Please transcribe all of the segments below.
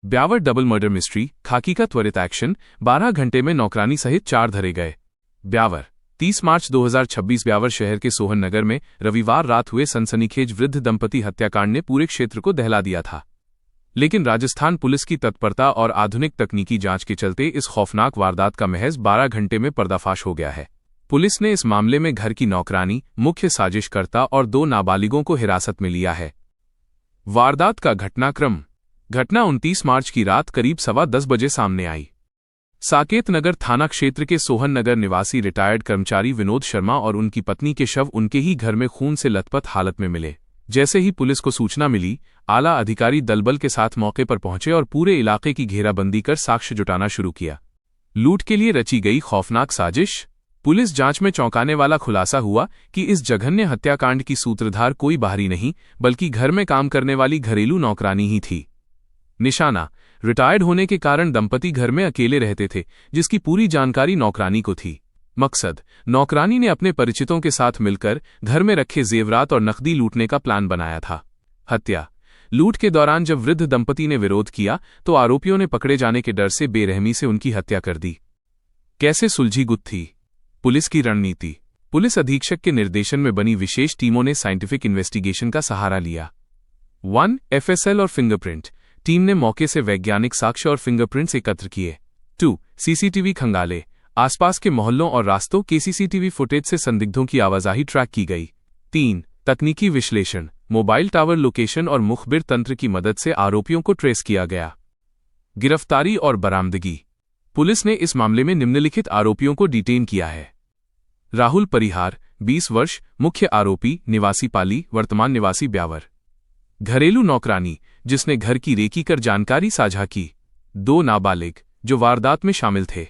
Beawar double murder mystery, खाकी का त्वरित एक्शन, 12 घंटे में नौकरानी सहित 4 धरे गए। ब्यावर 30 मार्च 2026 ब्यावर शहर के सोहन नगर में रविवार रात हुए सनसनीखेज वृद्ध दंपति हत्याकांड ने पूरे क्षेत्र को दहला दिया था। लेकिन राजस्थान पुलिस की तत्परता और आधुनिक तकनीकी जांच के चलते इस खौफनाक वारदात का महज 12 घंटे में पर्दाफाश हो गया है। पुलिस ने इस मामले में घर की नौकरानी, मुख्य साजिशकर्ता और 2 नाबालिगों को हिरासत में लिया है। वारदात का घटनाक्रम: घटना 29 मार्च की रात करीब 10:15 बजे सामने आई। साकेत नगर थाना क्षेत्र के सोहन नगर निवासी रिटायर्ड कर्मचारी विनोद शर्मा और उनकी पत्नी के शव उनके ही घर में खून से लथपथ हालत में मिले। जैसे ही पुलिस को सूचना मिली, आला अधिकारी दलबल के साथ मौके पर पहुंचे और पूरे इलाके की घेराबंदी कर साक्ष्य जुटाना शुरू किया। लूट के लिए रची गई खौफनाक साजिश। पुलिस जांच में चौंकाने वाला खुलासा हुआ कि इस जघन्य हत्याकांड की सूत्रधार कोई बाहरी नहीं, बल्कि घर में काम करने वाली घरेलू नौकरानी ही थी। निशाना: रिटायर्ड होने के कारण दंपति घर में अकेले रहते थे, जिसकी पूरी जानकारी नौकरानी को थी। मकसद: नौकरानी ने अपने परिचितों के साथ मिलकर घर में रखे जेवरात और नकदी लूटने का प्लान बनाया था। हत्या: लूट के दौरान जब वृद्ध दंपति ने विरोध किया तो आरोपियों ने पकड़े जाने के डर से बेरहमी से उनकी हत्या कर दी। कैसे सुलझी गुत्थी? पुलिस की रणनीति: पुलिस अधीक्षक के निर्देशन में बनी विशेष टीमों ने साइंटिफिक इन्वेस्टिगेशन का सहारा लिया। 1. एफएसएल और फिंगरप्रिंट: टीम ने मौके से वैज्ञानिक साक्ष्य और फिंगरप्रिंट्स एकत्र किए। 2. सीसीटीवी खंगाले: आसपास के मोहल्लों और रास्तों के सीसीटीवी फुटेज से संदिग्धों की आवाजाही ट्रैक की गई। 3. तकनीकी विश्लेषण: मोबाइल टावर लोकेशन और मुखबिर तंत्र की मदद से आरोपियों को ट्रेस किया गया। गिरफ्तारी और बरामदगी: पुलिस ने इस मामले में निम्नलिखित आरोपियों को डिटेन किया है। राहुल परिहार, 20 वर्ष, मुख्य आरोपी, निवासी पाली, वर्तमान निवासी ब्यावर। घरेलू नौकरानी, जिसने घर की रेकी कर जानकारी साझा की। 2 नाबालिग, जो वारदात में शामिल थे।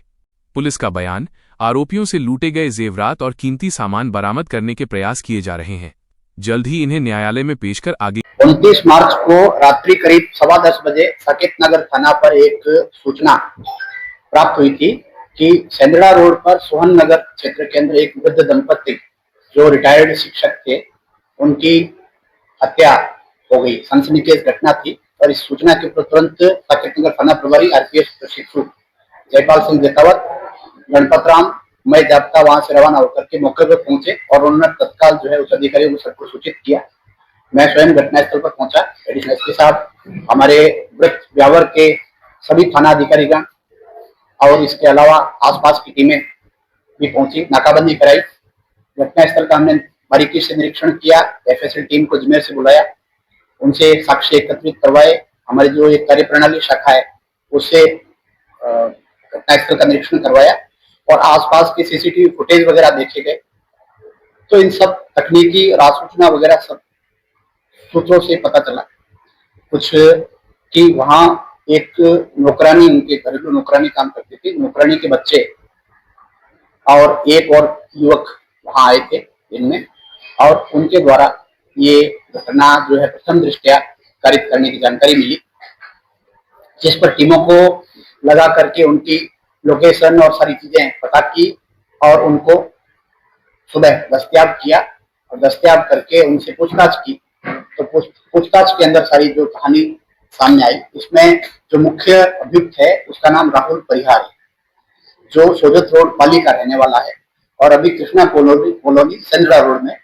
पुलिस का बयान: आरोपियों से लूटे गए जेवरात और कीमती सामान बरामद करने के प्रयास किए जा रहे हैं। जल्द ही इन्हें न्यायालय में पेश कर आगे। 29 मार्च को रात्रि करीब 10:15 बजे साकेत नगर थाना पर एक सूचना प्राप्त हुई थी कि सेंदड़ा रोड पर सोहन नगर क्षेत्र के अंदर एक वृद्ध दंपति जो रिटायर्ड शिक्षक थे, उनकी हत्या हो गई। सनसनीखेज घटना थी और इस सूचना के तुरंत साकेत नगर थाना प्रभारी आरपीएस प्रशिक्षु जयपाल सिंह जेतावत, गणपत राम, मैं जाप्ता वहां से रवाना होकर के मौके पर पहुंचे और उन्होंने तत्काल जो है उस अधिकारी को सबको सूचित किया। मैं स्वयं घटनास्थल पर पहुंचा। एडिशनल एसपी साहब, हमारे वृत्त ब्यावर के सभी थाना अधिकारीगण और इसके अलावा आसपास की टीमें भी पहुंची, नाकाबंदी कराई। घटनास्थल का हमने बारीकी से निरीक्षण किया। एफएसएल टीम को अजमेर से बुलाया, उनसे साक्ष्य एकत्रित करवाए। हमारी जो एक कार्यप्रणाली शाखा है उससे घटनास्थल का निरीक्षण करवाया और आसपास के सीसीटीवी फुटेज वगैरह देखे गए। तो इन सब तकनीकी और सूचना वगैरह सब सूत्रों से पता चला कुछ कि वहां एक नौकरानी, उनके घरेलू नौकरानी काम करती थी। नौकरानी के बच्चे और एक और युवक वहां आए थे इनमें, और उनके द्वारा ये घटना जो है प्रथम दृष्टया कारित करने की जानकारी मिली, जिस पर टीमों को लगा करके उनकी लोकेशन और सारी चीजें पता की और उनको सुबह दस्तयाब किया और दस्तयाब करके उनसे पूछताछ की। तो पूछताछ के अंदर सारी जो कहानी सामने आई, इसमें जो मुख्य अभियुक्त है उसका नाम राहुल परिहार है, जो सोजत रोड पाली का रहने वाला है और अभी कृष्णा कॉलोनी सेंद्रा रोड में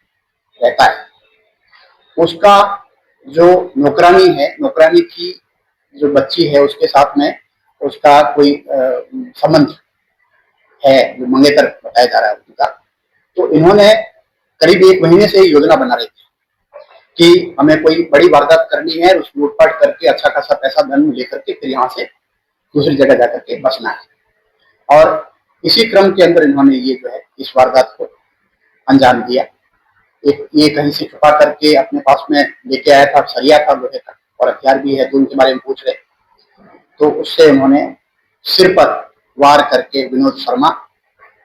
रहता है। उसका जो नौकरानी है, नौकरानी की जो बच्ची है, उसके साथ में उसका कोई संबंध है जो मंगेतर बताया जा रहा है उनका। तो इन्होंने करीब 1 महीने से योजना बना रही थी कि हमें कोई बड़ी वारदात करनी है, उस लूटपाट करके अच्छा खासा पैसा धन लेकर के फिर यहाँ से दूसरी जगह जाकर के बसना है। और इसी क्रम के अंदर इन्होंने ये जो है इस वारदात को अंजाम दिया। एक ये कहीं से छुपा करके अपने पास में लेके आया था, सरिया था लोहे का, और हथियार भी है, तो उनके बारे में पूछ रहे। तो उससे उन्होंने सिर पर वार करके विनोद शर्मा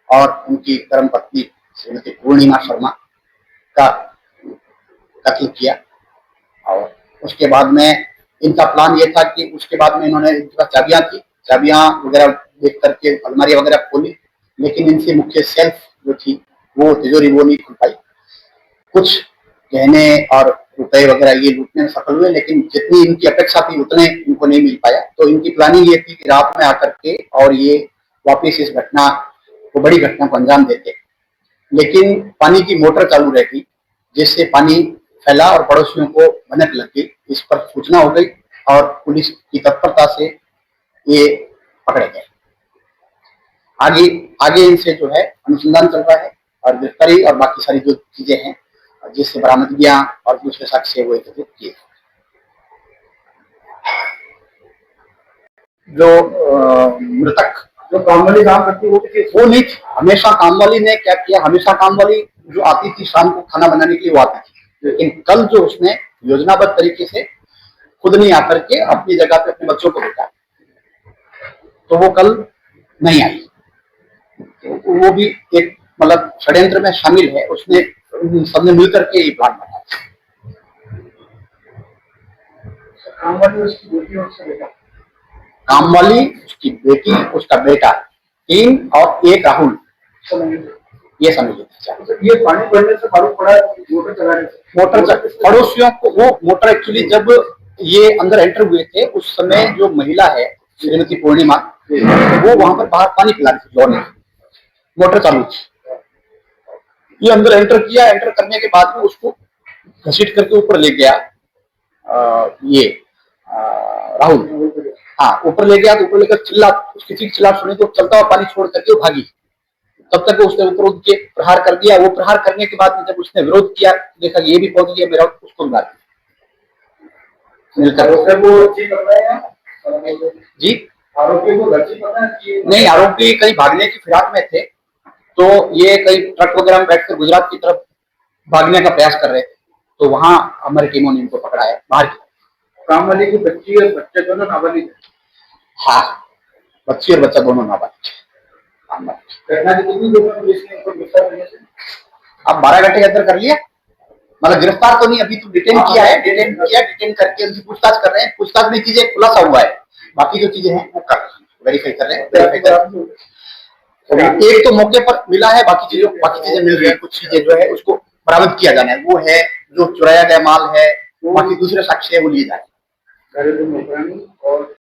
और उनकी धर्मपत्नी श्रीमती पूर्णिमा शर्मा का कत्ल किया। और उसके बाद में इनका प्लान ये था कि उसके बाद में इन्होंने, इनके पास चाबियां थी, चाबियां वगैरह देख करके अलमारी वगैरह खोली, लेकिन इनसे मुख्य सेल्फ जो थी वो तिजोरी वो नहीं खुल पाई। कुछ गहने और रुपए वगैरह ये लूटने में सफल हुए, लेकिन जितनी इनकी अपेक्षा थी उतने इनको नहीं मिल पाया। तो इनकी प्लानिंग ये थी कि रात में आकर के और ये वापिस इस घटना को, बड़ी घटना को अंजाम देते, लेकिन पानी की मोटर चालू रहती, जिससे पानी फैला और पड़ोसियों को भनक लग गई। इस पर सूचना हो गई और पुलिस की तत्परता से ये पकड़े गए। आगे आगे इनसे जो है अनुसंधान चल रहा है और गिरफ्तारी और बाकी सारी जो चीजें हैं, जिससे बरामदगियां और दूसरे साक्ष्य वो एकत्रित किए। जो मृतक जो काम वाली काम करती वो नहीं थी। हमेशा काम वाली ने क्या किया, हमेशा काम वाली जो आती थी शाम को खाना बनाने के लिए वो आती थी, लेकिन कल जो उसने योजनाबद्ध तरीके से खुद नहीं आकर के अपनी जगह पे अपने बच्चों को भेजा, तो वो कल नहीं आई। तो वो भी एक मतलब षड्यंत्र में शामिल है, उसने सबने मिलकर के ये प्लान बनाया। काम वाली उसकी बेटी और उसका बेटा, काम वाली उसकी बेटी उसका बेटा, 3 और 1 राहुल, ये समझिए। ये पानी भरने से मालूम पड़ा मोटर चलाने से, मोटर पड़ोसियों को वो मोटर एक्चुअली जब ये अंदर एंटर हुए थे उस समय जो महिला है श्रीमती पूर्णिमा, वो वहां पर बाहर पानी पिला रही थी, लॉन में मोटर चालू थी। ये अंदर एंटर किया, एंटर करने के बाद में उसको घसीट करके ऊपर ले गया ये राहुल, हाँ ऊपर ले गया। तो ऊपर लेकर चिल्ला, उसकी चीख चिल्लाहट सुनी तो चलता हुआ पानी छोड़ करके वो भागी। तब तक उसने ऊपर उठ के प्रहार कर दिया। वो प्रहार करने के बाद जब उसने विरोध किया, देखा ये भी पहुंच गया मेरा, उसको मार दिया। जी आरोपी को नहीं, आरोपी कहीं भागने की फिराक में थे, तो ये कई ट्रक वगैरह में बैठकर गुजरात की तरफ भागने का प्रयास कर रहे थे, तो वहां हमारी टीमों ने इनको पकड़ा है बाहर की। काम वाले की बच्ची और बच्चे दोनों नाबालिग, हाँ बच्ची और बच्चा दोनों नाबालिग। अब 12 घंटे के अंदर कर लिया, मतलब गिरफ्तार तो नहीं, अभी तो डिटेन किया है, डिटेन किया, डिटेन करके उनकी पूछताछ कर रहे हैं। पूछताछ में चीजें खुलासा हुआ है, बाकी जो चीजें हैं वो कर वेरीफाई कर रहे हैं, वेरीफाई कर रहे हैं। एक तो मौके पर मिला है, बाकी चीजें मिल रही है। कुछ चीजें जो है उसको बरामद किया जाना है, वो है जो चुराया गया माल है, बाकी दूसरे साक्ष्य है वो लिए जाए। और